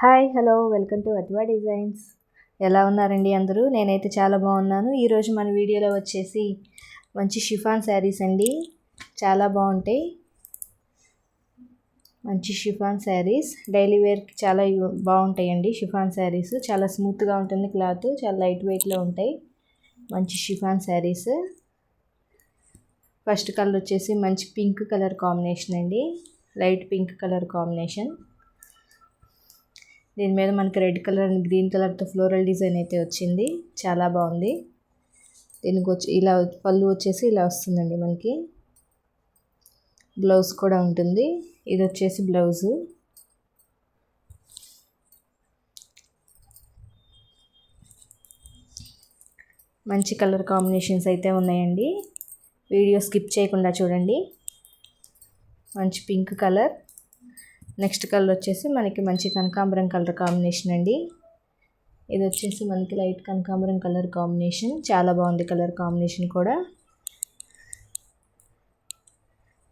Hi hello welcome to Adva designs. ఎలా ఉన్నారండి అందరూ? నేనైతే చాలా బాగున్నాను. ఈరోజు మన వీడియోలో వచ్చేసి మంచి షిఫాన్ శారీస్ అండి, చాలా బాగుంటాయి. మంచి షిఫాన్ శారీస్ డైలీ వేర్కి చాలా బాగుంటాయండి. షిఫాన్ శారీస్ చాలా స్మూత్గా ఉంటుంది, క్లాత్ చాలా లైట్ వెయిట్లో ఉంటాయి. మంచి షిఫాన్ శారీస్. ఫస్ట్ కలర్ వచ్చేసి మంచి పింక్ కలర్ కాంబినేషన్ అండి, లైట్ పింక్ కలర్ కాంబినేషన్. దీని మీద మనకి రెడ్ కలర్ అండ్ గ్రీన్ కలర్తో ఫ్లోరల్ డిజైన్ అయితే వచ్చింది, చాలా బాగుంది. దీనికి వచ్చి ఇలా పళ్ళు వచ్చేసి ఇలా వస్తుందండి. మనకి బ్లౌజ్ కూడా ఉంటుంది. ఇది వచ్చేసి బ్లౌజు. మంచి కలర్ కాంబినేషన్స్ అయితే ఉన్నాయండి, వీడియో స్కిప్ చేయకుండా చూడండి. మంచి పింక్ కలర్. నెక్స్ట్ కలర్ వచ్చేసి మనకి మంచి కనకాంబరం కలర్ కాంబినేషన్ అండి. ఇది వచ్చేసి మనకి లైట్ కనకాంబరం కలర్ కాంబినేషన్, చాలా బాగుంది కలర్ కాంబినేషన్ కూడా.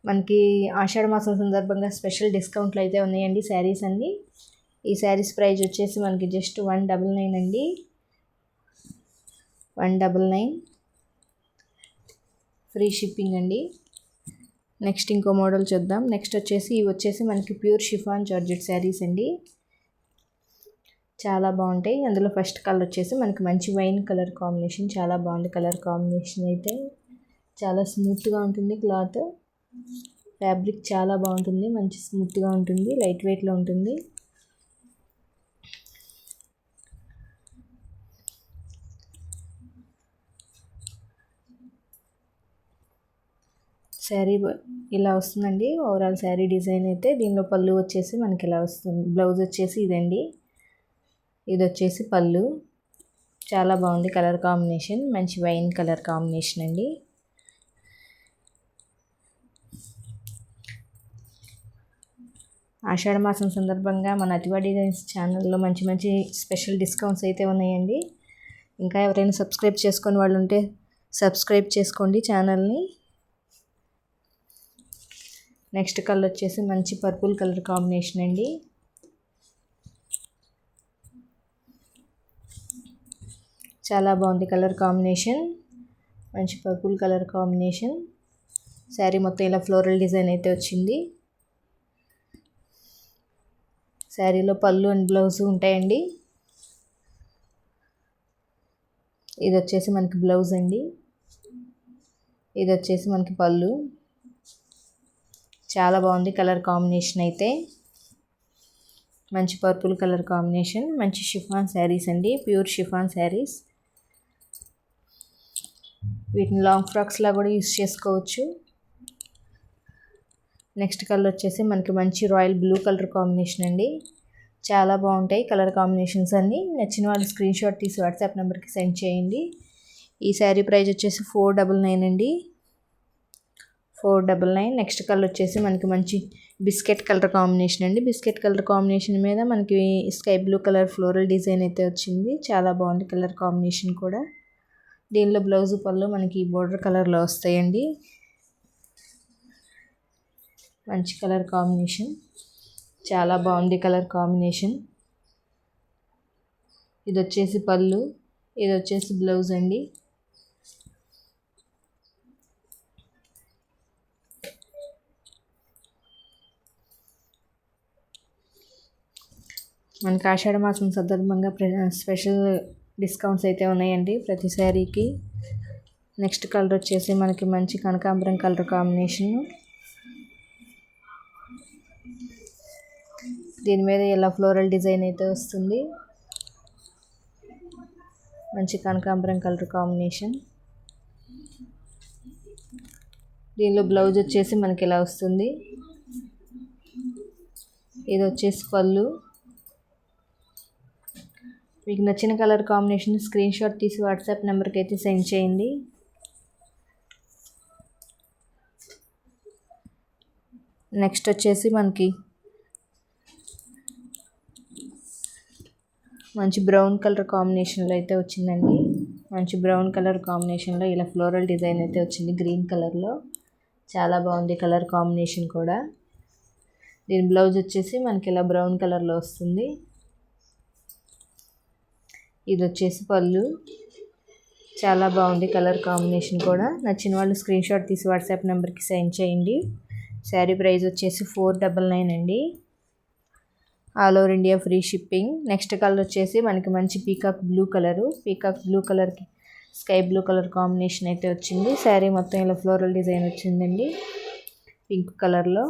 మనకి ఆషాఢ మాసం సందర్భంగా స్పెషల్ డిస్కౌంట్లు అయితే ఉన్నాయండి శారీస్ అన్నీ. ఈ శారీస్ ప్రైస్ వచ్చేసి మనకి జస్ట్ 199 అండి, 199 ఫ్రీ షిప్పింగ్ అండి. నెక్స్ట్ ఇంకో మోడల్ చూద్దాం. నెక్స్ట్ వచ్చేసి ఇవి వచ్చేసి మనకి ప్యూర్ షిఫాన్ జార్జెట్ శారీస్ అండి, చాలా బాగుంటాయి. అందులో ఫస్ట్ కలర్ వచ్చేసి మనకి మంచి వైన్ కలర్ కాంబినేషన్, చాలా బాగుంది కలర్ కాంబినేషన్ అయితే. చాలా స్మూత్గా ఉంటుంది క్లాత్, ఫ్యాబ్రిక్ చాలా బాగుంటుంది, మంచి స్మూత్గా ఉంటుంది, లైట్ వెయిట్లో ఉంటుంది. శారీ ఇలా వస్తుందండి ఓవరాల్ శారీ డిజైన్ అయితే. దీనిలో పళ్ళు వచ్చేసి మనకి ఇలా వస్తుంది. బ్లౌజ్ వచ్చేసి ఇదండి, ఇది వచ్చేసి పళ్ళు. చాలా బాగుంది కలర్ కాంబినేషన్, మంచి వైన్ కలర్ కాంబినేషన్ అండి. ఆషాఢ మాసం సందర్భంగా మన అతివా డిజైన్స్ ఛానల్లో మంచి మంచి స్పెషల్ డిస్కౌంట్స్ అయితే ఉన్నాయండి. ఇంకా ఎవరైనా సబ్స్క్రైబ్ చేసుకొని వాళ్ళు ఉంటే సబ్స్క్రైబ్ చేసుకోండి ఛానల్ని. నెక్స్ట్ కలర్ వచ్చేసి మంచి పర్పుల్ కలర్ కాంబినేషన్ అండి, చాలా బాగుంది కలర్ కాంబినేషన్, మంచి పర్పుల్ కలర్ కాంబినేషన్. శారీ మొత్తం ఇలా ఫ్లోరల్ డిజైన్ అయితే వచ్చింది. శారీలో పళ్ళు అండ్ బ్లౌజ్ ఉంటాయండి. ఇది వచ్చేసి మనకి బ్లౌజ్ అండి, ఇది వచ్చేసి మనకి పళ్ళు. చాలా బాగుంది కలర్ కాంబినేషన్ అయితే, మంచి పర్పుల్ కలర్ కాంబినేషన్. మంచి షిఫాన్ శారీస్ అండి, ప్యూర్ షిఫాన్ శారీస్. వీటిని లాంగ్ ఫ్రాక్స్లా కూడా యూస్ చేసుకోవచ్చు. నెక్స్ట్ కలర్ వచ్చేసి మనకి మంచి రాయల్ బ్లూ కలర్ కాంబినేషన్ అండి, చాలా బాగుంటాయి కలర్ కాంబినేషన్స్ అన్నీ. నచ్చిన వాళ్ళు స్క్రీన్ షాట్ తీసి వాట్సాప్ నెంబర్కి సెండ్ చేయండి. ఈ శారీ ప్రైస్ వచ్చేసి 499 అండి, 499. నెక్స్ట్ కలర్ వచ్చేసి మనకి మంచి బిస్కెట్ కలర్ కాంబినేషన్ అండి. బిస్కెట్ కలర్ కాంబినేషన్ మీద మనకి sky blue colour floral design అయితే వచ్చింది, చాలా బాగుంది కలర్ కాంబినేషన్ కూడా. దీనిలో బ్లౌజ్ పళ్ళు మనకి బోర్డర్ కలర్లో వస్తాయండి. మంచి కలర్ కాంబినేషన్, చాలా బాగుంది కలర్ కాంబినేషన్. ఇది వచ్చేసి పళ్ళు, ఇది వచ్చేసి బ్లౌజ్ అండి. మనకి ఆషాఢ మాసం సందర్భంగా స్పెషల్ డిస్కౌంట్స్ అయితే ఉన్నాయండి ప్రతి శారీకి. నెక్స్ట్ కలర్ వచ్చేసి మనకి మంచి కనకాంబరం కలర్ కాంబినేషన్. దీని మీద ఇలా ఫ్లోరల్ డిజైన్ అయితే వస్తుంది, మంచి కనకాంబరం కలర్ కాంబినేషన్. దీనిలో బ్లౌజ్ వచ్చేసి మనకి ఇలా వస్తుంది, ఇది వచ్చేసి పళ్ళు. మీకు నచ్చిన కలర్ కాంబినేషన్ స్క్రీన్ షాట్ తీసి వాట్సాప్ నెంబర్కి అయితే సెండ్ చేయండి. నెక్స్ట్ వచ్చేసి మనకి మంచి బ్రౌన్ కలర్ కాంబినేషన్లో అయితే వచ్చిందండి, మంచి బ్రౌన్ కలర్ కాంబినేషన్లో ఇలా ఫ్లోరల్ డిజైన్ అయితే వచ్చింది గ్రీన్ కలర్లో, చాలా బాగుంది కలర్ కాంబినేషన్ కూడా. దీని బ్లౌజ్ వచ్చేసి మనకి ఇలా బ్రౌన్ కలర్లో వస్తుంది. ఇది వచ్చేసి పళ్ళు. చాలా బాగుంది కలర్ కాంబినేషన్ కూడా. నచ్చిన వాళ్ళు స్క్రీన్ షాట్ తీసి వాట్సాప్ నెంబర్కి సెండ్ చేయండి. శారీ ప్రైస్ వచ్చేసి 499 అండి. All over India free shipping. Next colour వచ్చేసి మనకి మంచి peacock blue colour. Peacock blue కలర్కి స్కై బ్లూ కలర్ కాంబినేషన్ అయితే వచ్చింది. శారీ మొత్తం ఇలా ఫ్లోరల్ డిజైన్ వచ్చిందండి పింక్ కలర్లో.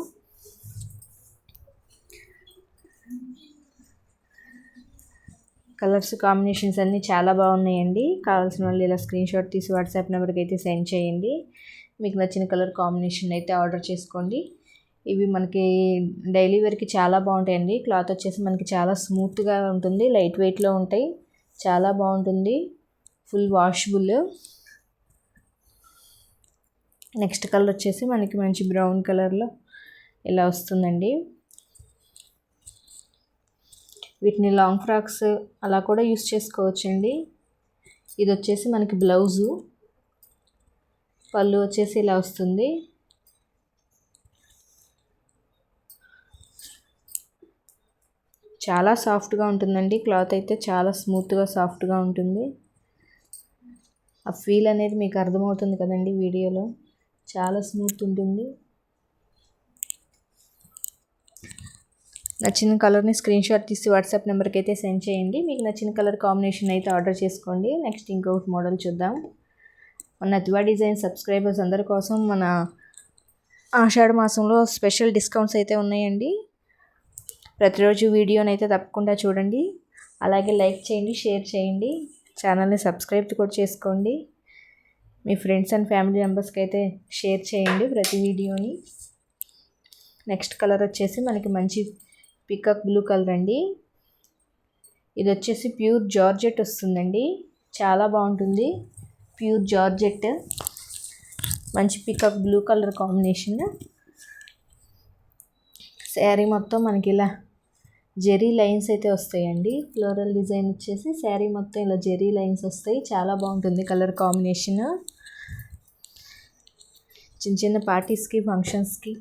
కలర్స్ కాంబినేషన్స్ అన్నీ చాలా బాగున్నాయండి. కావాల్సిన వాళ్ళు ఇలా స్క్రీన్ షాట్ తీసి వాట్సాప్ నెంబర్కి అయితే సెండ్ చేయండి. మీకు నచ్చిన కలర్ కాంబినేషన్ అయితే ఆర్డర్ చేసుకోండి. ఇవి మనకి డైలీ వేర్కి చాలా బాగుంటాయండి. క్లాత్ వచ్చేసి మనకి చాలా స్మూత్గా ఉంటుంది, లైట్ వెయిట్లో ఉంటాయి, చాలా బాగుంటుంది, ఫుల్ వాషబుల్. నెక్స్ట్ కలర్ వచ్చేసి మనకి మంచి బ్రౌన్ కలర్లో ఇలా వస్తుందండి. వీటిని లాంగ్ ఫ్రాక్స్ అలా కూడా యూస్ చేసుకోవచ్చండి. ఇది వచ్చేసి మనకి బ్లౌజు. పళ్ళు వచ్చేసి ఇలా వస్తుంది. చాలా సాఫ్ట్గా ఉంటుందండి క్లాత్ అయితే, చాలా స్మూత్గా సాఫ్ట్గా ఉంటుంది. ఆ ఫీల్ అనేది మీకు అర్థమవుతుంది కదండి వీడియోలో. చాలా స్మూత్ ఉంటుంది. నచ్చిన కలర్ని స్క్రీన్ షాట్ తీసి వాట్సాప్ నెంబర్కి అయితే సెండ్ చేయండి. మీకు నచ్చిన కలర్ కాంబినేషన్ అయితే ఆర్డర్ చేసుకోండి. నెక్స్ట్ ఇంకొకటి మోడల్ చూద్దాం. మన అతివా డిజైన్ సబ్స్క్రైబర్స్ అందరి కోసం మన ఆషాఢ మాసంలో స్పెషల్ డిస్కౌంట్స్ అయితే ఉన్నాయండి. ప్రతిరోజు వీడియోని అయితే తప్పకుండా చూడండి. అలాగే లైక్ చేయండి, షేర్ చేయండి, ఛానల్ని సబ్స్క్రైబ్ కూడా చేసుకోండి. మీ ఫ్రెండ్స్ అండ్ ఫ్యామిలీ మెంబర్స్కి అయితే షేర్ చేయండి ప్రతి వీడియోని. నెక్స్ట్ కలర్ వచ్చేసి మనకి మంచి పికాక్ బ్లూ కలర్ అండి. ఇది వచ్చేసి ప్యూర్ జార్జెట్ వస్తుందండి. చాలా బాగుంటుంది, ప్యూర్ జార్జెట్, మంచి peacock blue colour combination. Sari మొత్తం మనకి ఇలా జెరీ లైన్స్ అయితే వస్తాయండి. ఫ్లోరల్ డిజైన్ వచ్చేసి శారీ మొత్తం ఇలా జెరీ లైన్స్ వస్తాయి. చాలా బాగుంటుంది కలర్ కాంబినేషన్. చిన్న చిన్న పార్టీస్కి, ఫంక్షన్స్కి,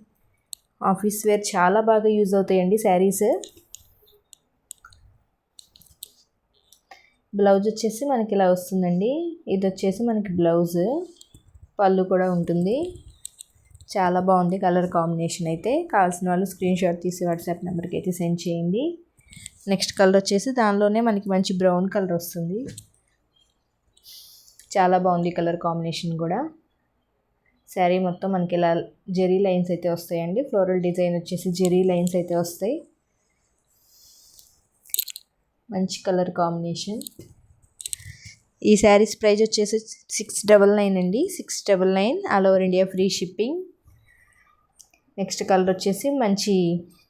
ఆఫీస్ వేర్ చాలా బాగా యూజ్ అవుతాయండి శారీస్. బ్లౌజ్ వచ్చేసి మనకి ఇలా వస్తుందండి. ఇది వచ్చేసి మనకి బ్లౌజ్, పళ్ళు కూడా ఉంటుంది. చాలా బాగుంది కలర్ కాంబినేషన్ అయితే. కావాల్సిన వాళ్ళు స్క్రీన్ షాట్ తీసి వాట్సాప్ నెంబర్కి అయితే సెండ్ చేయండి. నెక్స్ట్ కలర్ వచ్చేసి దానిలోనే మనకి మంచి బ్రౌన్ కలర్ వస్తుంది. చాలా బాగుంది కలర్ కాంబినేషన్ కూడా. శారీ మొత్తం మనకి ఇలా జెరీ లైన్స్ అయితే వస్తాయండి. ఫ్లోరల్ డిజైన్ వచ్చేసి జెరీ లైన్స్ అయితే వస్తాయి. మంచి కలర్ కాంబినేషన్. ఈ శారీస్ ప్రైస్ వచ్చేసి 699 అండి. 699 all over India free shipping. Next colour వచ్చేసి మంచి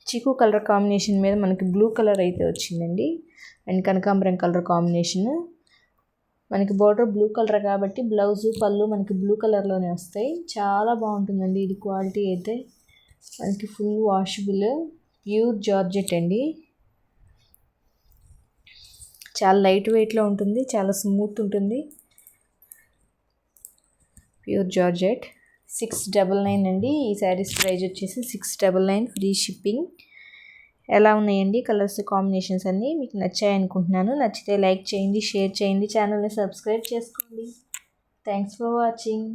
చీకు కలర్ కాంబినేషన్ మీద మనకి బ్లూ కలర్ అయితే వచ్చిందండి. అండ్ కనకాంబరం కలర్ కాంబినేషన్. మనకి బోర్డర్ బ్లూ కలర్ కాబట్టి బ్లౌజు, పళ్ళు మనకి బ్లూ కలర్లోనే వస్తాయి. చాలా బాగుంటుందండి ఇది. క్వాలిటీ అయితే మనకి ఫుల్ వాషబుల్, ప్యూర్ జార్జెట్ అండి. చాలా లైట్ వెయిట్లో ఉంటుంది, చాలా స్మూత్ ఉంటుంది, ప్యూర్ జార్జెట్. 699 అండి. ఈ శారీస్ ప్రైస్ వచ్చేసి 699 ఫ్రీ షిప్పింగ్. ఎలా ఉన్నాయండి కలర్స్ కాంబినేషన్స్ అన్నీ? మీకు నచ్చాయి అనుకుంటున్నాను. నచ్చితే లైక్ చేయండి, షేర్ చేయండి, ఛానల్ని సబ్స్క్రైబ్ చేసుకోండి. Thanks for watching.